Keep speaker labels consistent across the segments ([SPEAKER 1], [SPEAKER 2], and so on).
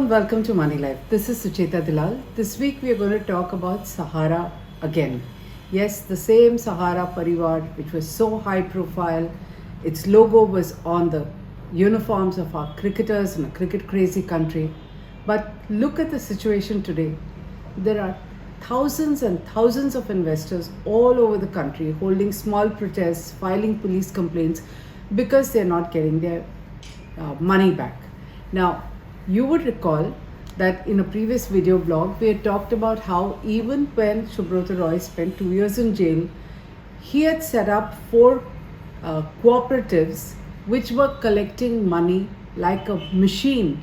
[SPEAKER 1] warm welcome to Moneylife. This is Sucheta Dalal. This week we are going to talk about Sahara again. Yes, the same Sahara Parivar which was so high profile. Its logo was on the uniforms of our cricketers in a cricket crazy country. But look at the situation today. There are thousands and thousands of investors all over the country holding small protests, filing police complaints because they're not getting their money back. Now, you would recall that in a previous video blog, we had talked about how even when Subrata Roy spent 2 years in jail, he had set up 4 cooperatives which were collecting money like a machine,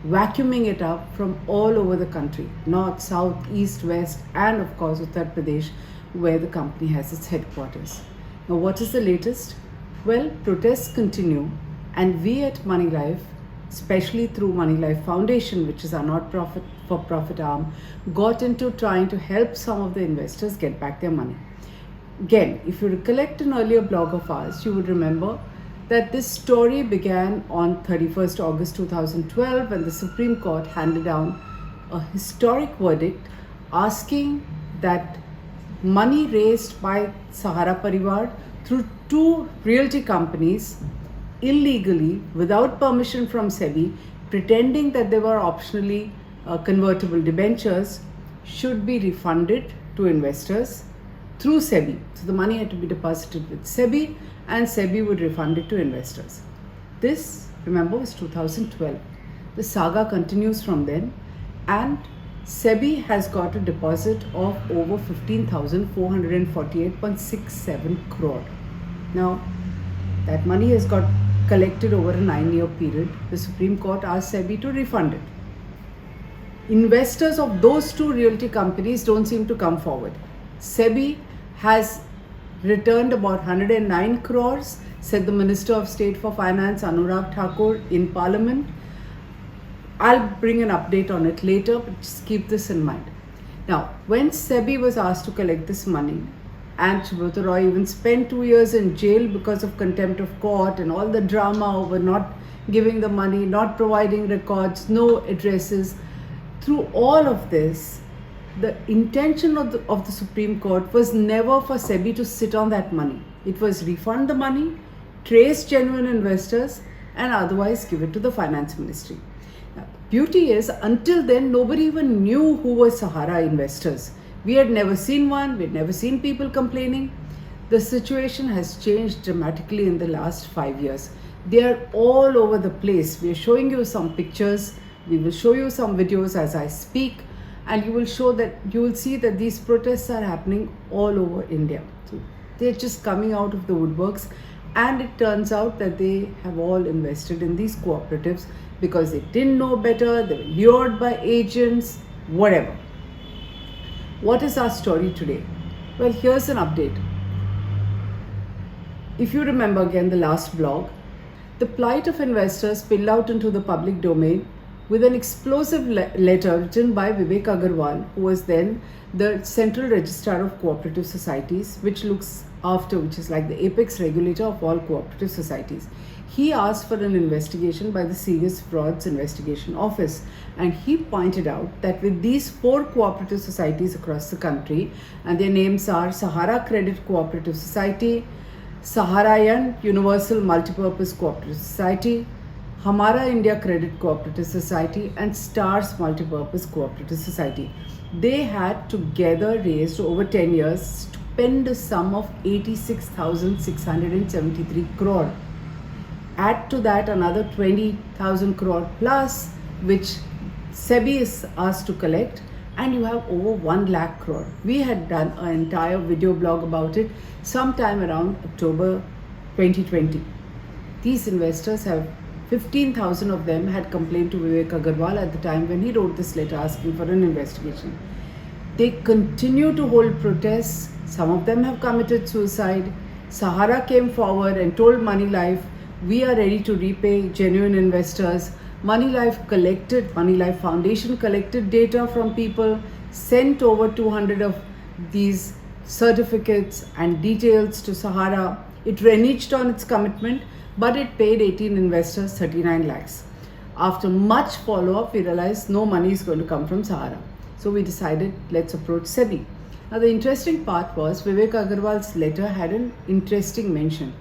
[SPEAKER 1] vacuuming it up from all over the country, north, south, east, west, and of course Uttar Pradesh, where the company has its headquarters. Now, what is the latest? Well, protests continue, and we at Moneylife, especially through Moneylife Foundation, which is our not-for-profit arm, got into trying to help some of the investors get back their money. Again, if you recollect an earlier blog of ours, you would remember that this story began on 31st August 2012 when the Supreme Court handed down a historic verdict asking that money raised by Sahara Parivar through 2 realty companies illegally, without permission from SEBI, pretending that they were optionally convertible debentures, should be refunded to investors through SEBI. So the money had to be deposited with SEBI and SEBI would refund it to investors. This, remember, was 2012. The saga continues from then, and SEBI has got a deposit of over 15,448.67 crore. Now, that money has got collected over a 9-year period. The Supreme Court asked SEBI to refund it. Investors of those 2 realty companies don't seem to come forward. SEBI has returned about 109 crores, said the Minister of State for Finance, Anurag Thakur, in Parliament. I'll bring an update on it later, but just keep this in mind. Now, when SEBI was asked to collect this money, and Subrata Roy even spent 2 years in jail because of contempt of court and all the drama over not giving the money, not providing records, no addresses. Through all of this, the intention of the Supreme Court was never for SEBI to sit on that money. It was refund the money, trace genuine investors, and otherwise give it to the Finance Ministry. Now, beauty is, until then, nobody even knew who were Sahara investors. We had never seen one, we had never seen people complaining. The situation has changed dramatically in the last 5 years. They are all over the place. We are showing you some pictures, we will show you some videos as I speak, and you will see that these protests are happening all over India. So they're just coming out of the woodworks, and it turns out that they have all invested in these cooperatives because they didn't know better, they were lured by agents, whatever. What is our story today? Well, here's an update. If you remember again the last blog, the plight of investors spilled out into the public domain with an explosive letter written by Vivek Agarwal, who was then the Central Registrar of Cooperative Societies, which is like the apex regulator of all cooperative societies. He asked for an investigation by the Serious Frauds Investigation Office, and he pointed out that with these 4 cooperative societies across the country, and their names are Sahara Credit Cooperative Society, Saharayan Universal Multipurpose Cooperative Society, Hamara India Credit Cooperative Society, and Stars Multipurpose Cooperative Society, they had together raised over 10 years stupendous sum of 86,673 crore. Add to that another 20,000 crore plus, which SEBI is asked to collect, and you have over 1 lakh crore. We had done an entire video blog about it sometime around October 2020. These investors 15,000 of them had complained to Vivek Agarwal at the time when he wrote this letter asking for an investigation. They continue to hold protests. Some of them have committed suicide. Sahara came forward and told Moneylife, we are ready to repay genuine investors. Moneylife Foundation collected data from people, sent over 200 of these certificates and details to Sahara. It reneged on its commitment, but it paid 18 investors 39 lakhs. After much follow-up, we realized no money is going to come from Sahara. So we decided, let's approach SEBI. Now the interesting part was Vivek Agarwal's letter had an interesting mention.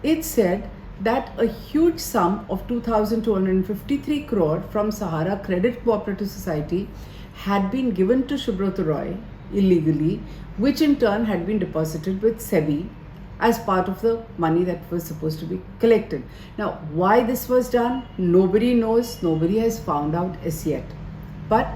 [SPEAKER 1] It said that a huge sum of 2,253 crore from Sahara Cooperative Society had been given to Subrata Roy illegally, which in turn had been deposited with SEBI as part of the money that was supposed to be collected. Now, why this was done, nobody knows, nobody has found out as yet. But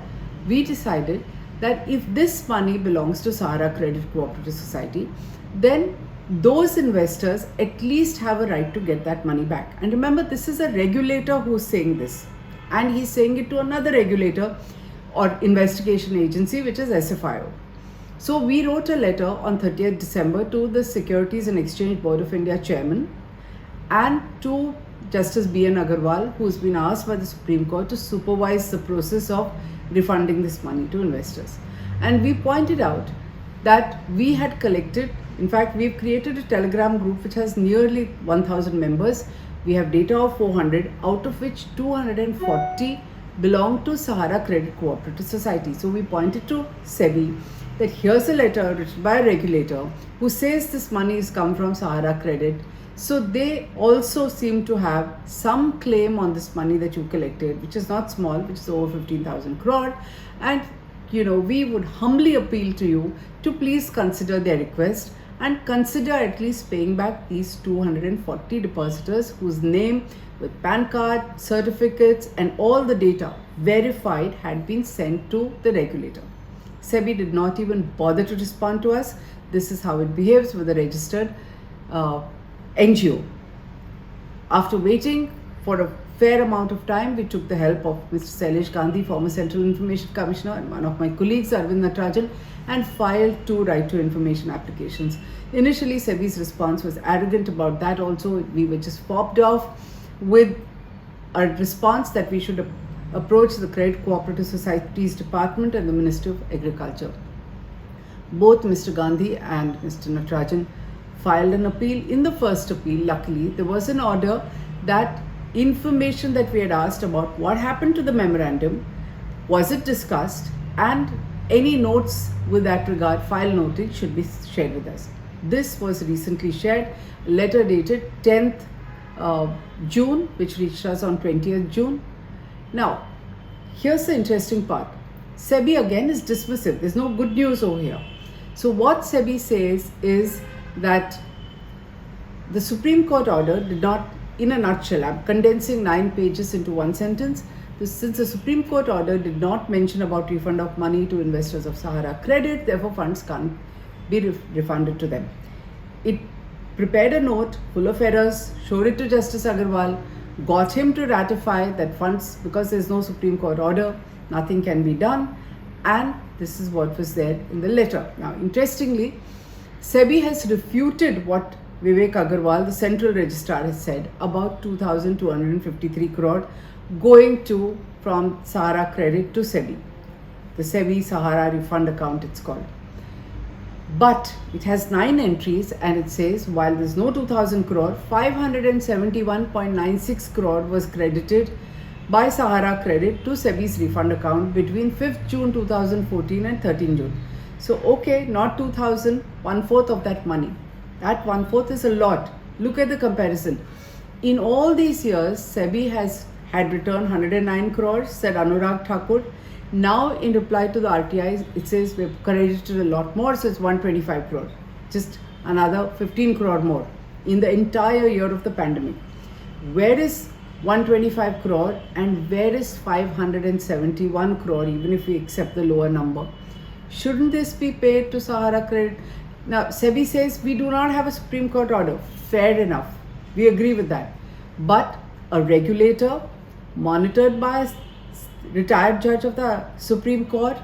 [SPEAKER 1] we decided that if this money belongs to Sahara Cooperative Society, then those investors at least have a right to get that money back. And remember, this is a regulator who's saying this, and he's saying it to another regulator or investigation agency, which is SFIO. So we wrote a letter on 30th December to the Securities and Exchange Board of India chairman and to Justice B.N. Agarwal, who's been asked by the Supreme Court to supervise the process of refunding this money to investors. And we pointed out that we had collected, in fact, we've created a Telegram group which has nearly 1,000 members. We have data of 400, out of which 240 belong to Sahara Cooperative Society. So we pointed to SEBI that here's a letter written by a regulator who says this money has come from Sahara Credit. So they also seem to have some claim on this money that you collected, which is not small, which is over 15,000 crore. And we would humbly appeal to you to please consider their request and consider at least paying back these 240 depositors whose name with PAN card, certificates and all the data verified had been sent to the regulator. SEBI did not even bother to respond to us. This is how it behaves with a registered NGO. After waiting for a fair amount of time, we took the help of Mr. Sailesh Gandhi, former Central Information Commissioner, and one of my colleagues, Arvind Natarajan, and filed 2 right to information applications. Initially, SEBI's response was arrogant about that also. We were just popped off with a response that we should approach the Credit Cooperative Societies Department and the Ministry of Agriculture. Both Mr. Gandhi and Mr. Natarajan filed an appeal. In the first appeal, luckily, there was an order that information that we had asked about what happened to the memorandum, was it discussed, and any notes with that regard, file noted, should be shared with us. This was recently shared, a letter dated 10th June, which reached us on 20th June. Now, here's the interesting part. SEBI again is dismissive. There's no good news over here. So what SEBI says is that the Supreme Court order did not, in a nutshell, I'm condensing 9 pages into one sentence. Since the Supreme Court order did not mention about refund of money to investors of Sahara Credit, therefore funds can't be refunded to them. It prepared a note full of errors, showed it to Justice Agarwal, got him to ratify that funds, because there's no Supreme Court order, nothing can be done, and this is what was there in the letter. Now, interestingly, SEBI has refuted what Vivek Agarwal, the central registrar, has said about 2,253 crore going from Sahara Credit to SEBI. The SEBI Sahara refund account, it's called. But it has 9 entries, and it says while there's no 2,000 crore, 571.96 crore was credited by Sahara Credit to SEBI's refund account between 5th June 2014 and 13 June. So, okay, not 2,000, 1/4 of that money. That 1/4 is a lot. Look at the comparison. In all these years, SEBI had returned 109 crores, said Anurag Thakur. Now, in reply to the RTI, it says we've credited a lot more, so it's 125 crore, just another 15 crore more in the entire year of the pandemic. Where is 125 crore and where is 571 crore, even if we accept the lower number? Shouldn't this be paid to Sahara Credit? Now, SEBI says we do not have a Supreme Court order. Fair enough. We agree with that. But a regulator monitored by a retired judge of the Supreme Court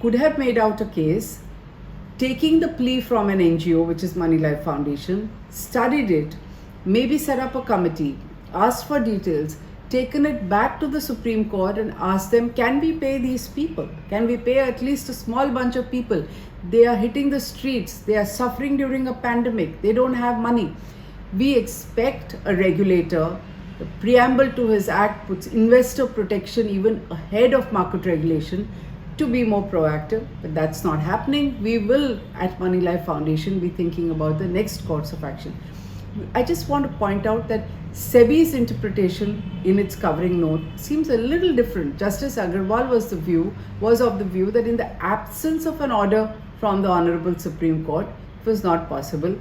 [SPEAKER 1] could have made out a case, taking the plea from an NGO, which is Moneylife Foundation, studied it, maybe set up a committee, asked for details, taken it back to the Supreme Court and asked them, can we pay these people? Can we pay at least a small bunch of people? They are hitting the streets. They are suffering during a pandemic. They don't have money. We expect a regulator The preamble to his act puts investor protection even ahead of market regulation to be more proactive, but that's not happening. We will, at Moneylife Foundation, be thinking about the next course of action. I just want to point out that SEBI's interpretation in its covering note seems a little different. Justice Agarwal was of the view that in the absence of an order from the Honorable Supreme Court, it was not possible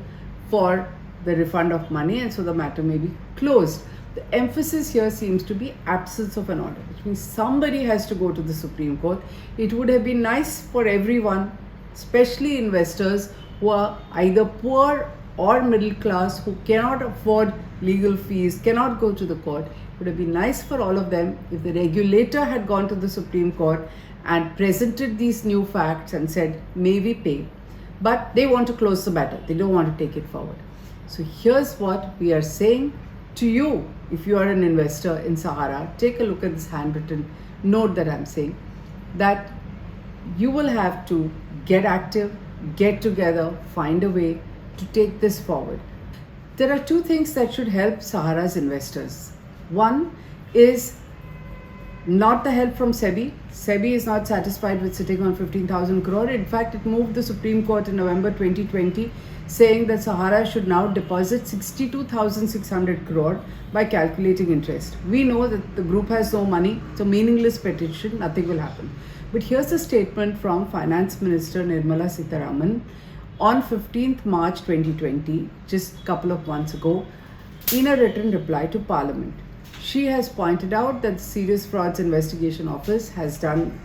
[SPEAKER 1] for the refund of money, and so the matter may be closed. The emphasis here seems to be absence of an order, which means somebody has to go to the Supreme Court. It would have been nice for everyone, especially investors who are either poor or middle class, who cannot afford legal fees, cannot go to the court. It would have been nice for all of them if the regulator had gone to the Supreme Court and presented these new facts and said, may we pay? But they want to close the matter. They don't want to take it forward. So here's what we are saying to you. If you are an investor in Sahara, take a look at this handwritten note that I'm saying, that you will have to get active, get together, find a way to take this forward. There are two things that should help Sahara's investors. One is not the help from SEBI. SEBI is not satisfied with sitting on 15,000 crore. In fact, it moved the Supreme Court in November 2020, saying that Sahara should now deposit 62,600 crore by calculating interest. We know that the group has no money, so meaningless petition, nothing will happen. But here's a statement from Finance Minister Nirmala Sitharaman on 15th March 2020, just a couple of months ago, in a written reply to Parliament. She has pointed out that the Serious Frauds Investigation Office has done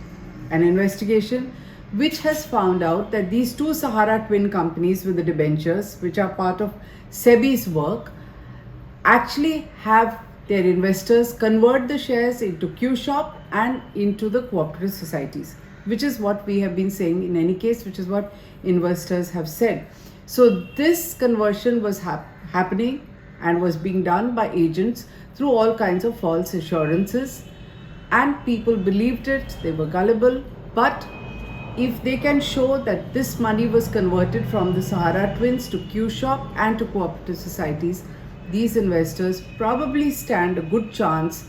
[SPEAKER 1] an investigation which has found out that these two Sahara twin companies with the debentures, which are part of SEBI's work, actually have their investors convert the shares into Q-Shop and into the cooperative societies, which is what we have been saying in any case, which is what investors have said. So this conversion was happening and was being done by agents through all kinds of false assurances, and people believed it, they were gullible. But if they can show that this money was converted from the Sahara twins to Q-Shop and to cooperative societies, these investors probably stand a good chance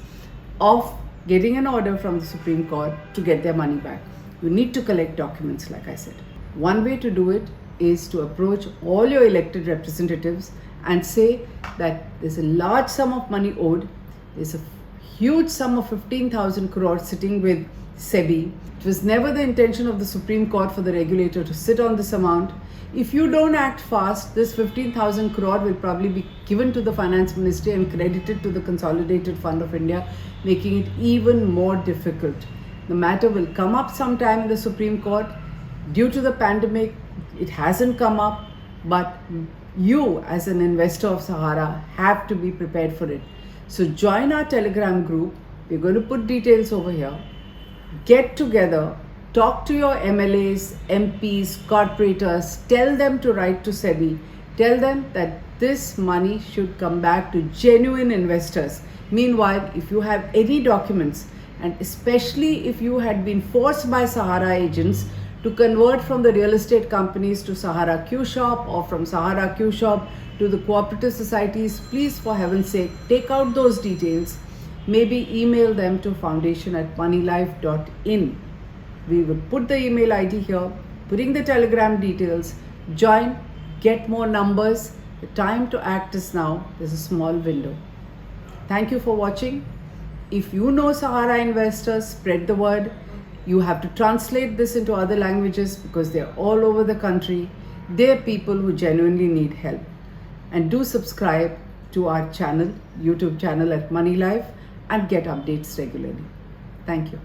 [SPEAKER 1] of getting an order from the Supreme Court to get their money back. You need to collect documents, like I said. One way to do it is to approach all your elected representatives and say that there's a large sum of money owed, there's a huge sum of 15,000 crore sitting with SEBI. It was never the intention of the Supreme Court for the regulator to sit on this amount. If you don't act fast, this 15,000 crore will probably be given to the Finance Ministry and credited to the Consolidated Fund of India, making it even more difficult. The matter will come up sometime in the Supreme Court. Due to the pandemic, it hasn't come up, but you as an investor of Sahara have to be prepared for it. So join our Telegram group. We're going to put details over here. Get together, talk to your MLAs, MPs, corporators, tell them to write to SEBI. Tell them that this money should come back to genuine investors. Meanwhile, if you have any documents, and especially if you had been forced by Sahara agents to convert from the real estate companies to Sahara Q-Shop or from Sahara Q-Shop to the cooperative societies, please, for heaven's sake, take out those details. Maybe email them to foundation@moneylife.in. We will put the email ID here, putting the Telegram details. Join, get more numbers. The time to act is now. There's a small window. Thank you for watching. If you know Sahara investors, spread the word. You have to translate this into other languages because they're all over the country. They're people who genuinely need help. And do subscribe to our channel, YouTube channel at Moneylife, and get updates regularly. Thank you.